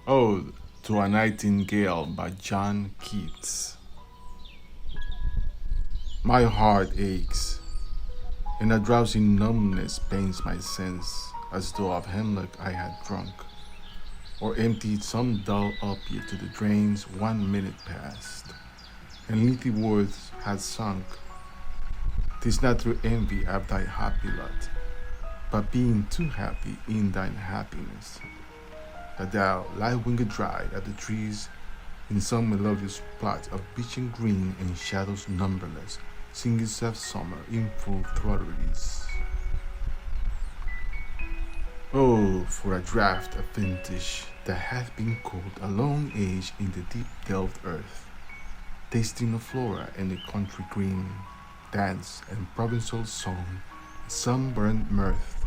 Ode to a Nightingale by John Keats. My heart aches, and a drowsy numbness pains my sense, as though of hemlock I had drunk, or emptied some dull opiate to the drains 1 minute past, and little words had sunk. 'Tis not through envy of thy happy lot, but being too happy in thine happiness, that thou lie winged dry at the trees in some melodious plot of beeching green and shadows numberless, singing soft summer in full throttledness. Oh, for a draught of vintage that hath been cooled a long age in the deep delved earth, tasting of flora and the country green, dance and provincial song, sunburned mirth.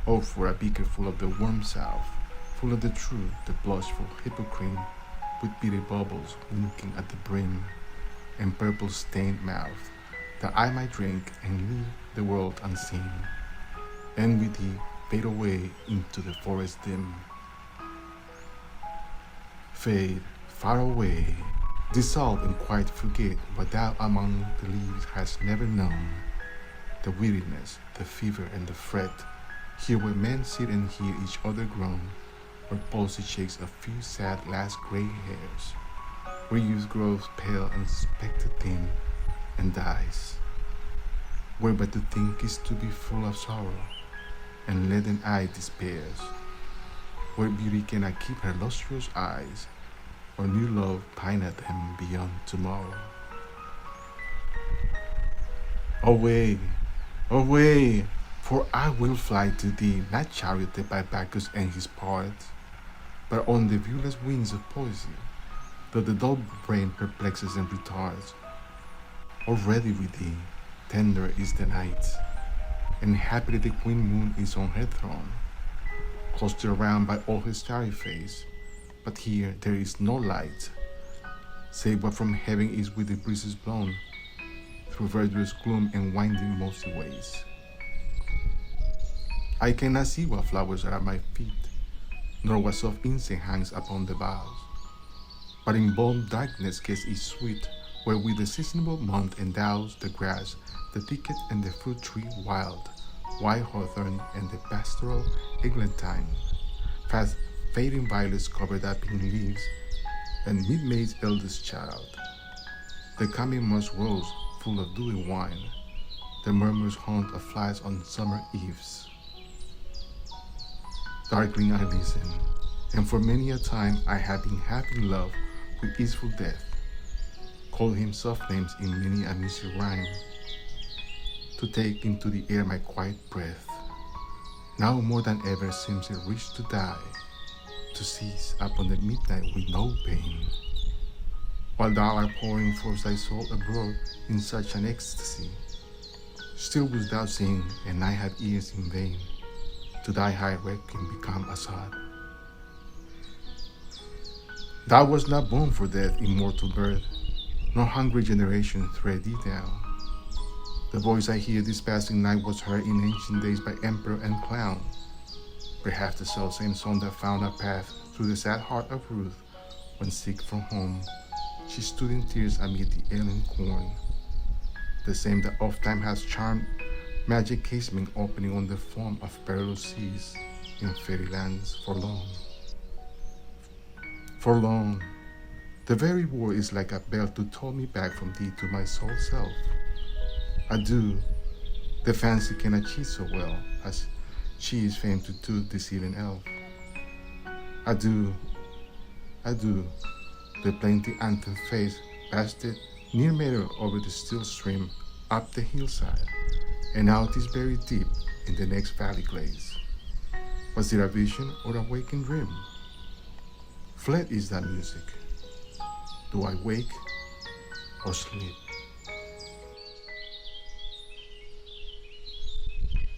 Oh, for a beaker full of the warm south, full of the true, the blushful hypocrite, with bitter bubbles winking at the brim, and purple stained mouth, that I might drink and leave the world unseen, and with thee fade away into the forest dim. Fade far away, dissolve and quite forget what thou among the leaves hast never known, the weariness, the fever and the fret, here where men sit and hear each other groan, where palsy shakes a few sad last grey hairs, where youth grows pale and spectre thin, and dies, where but to think is to be full of sorrow, and leaden eye despairs, where beauty cannot keep her lustrous eyes, or new love pineth them beyond tomorrow. Away, away, for I will fly to thee, not charioted by Bacchus and his parts, but on the viewless wings of poesy, though the dull brain perplexes and retards. Already with thee, tender is the night, and happily the queen moon is on her throne, clustered around by all her starry face, but here there is no light, save what from heaven is with the breezes blown, through verdurous gloom and winding mossy ways. I cannot see what flowers are at my feet, nor what soft incense hangs upon the boughs, but in balm darkness gets its sweet, wherewith the seasonable month endows the grass, the thicket and the fruit tree wild, white hawthorn and the pastoral eglantine, fast fading violets cover dapping leaves, and mid-May's eldest child. The coming musk rose full of dewy wine, the murmurs haunt of flies on summer eves. Darkling I listen, and for many a time I have been happy in love with easeful death, called him soft names in many a misty rhyme, to take into the air my quiet breath. Now more than ever seems it rich to die, to cease upon the midnight with no pain, while thou art pouring forth thy soul abroad in such an ecstasy. Still wouldst thou sing, and I have ears in vain, to thy high requiem become a sod. Thou wast not born for death, immortal birth, nor hungry generation thread thee down. The voice I hear this passing night was heard in ancient days by emperor and clown, perhaps the selfsame song that found a path through the sad heart of Ruth, when sick from home, she stood in tears amid the ailing corn, the same that oft-time has charmed magic casement opening on the foam of perilous seas in fairy lands forlorn. Forlorn, the very word is like a bell to toll me back from thee to my sole self. Adieu, the fancy cannot cheat so well as she is famed to do the ceiling elf. Adieu, adieu, the plaintive anthem face past it near meadow over the still stream, up the hillside, and out is buried deep in the next valley glades. Was it a vision or a waking dream? Fled is that music. Do I wake or sleep?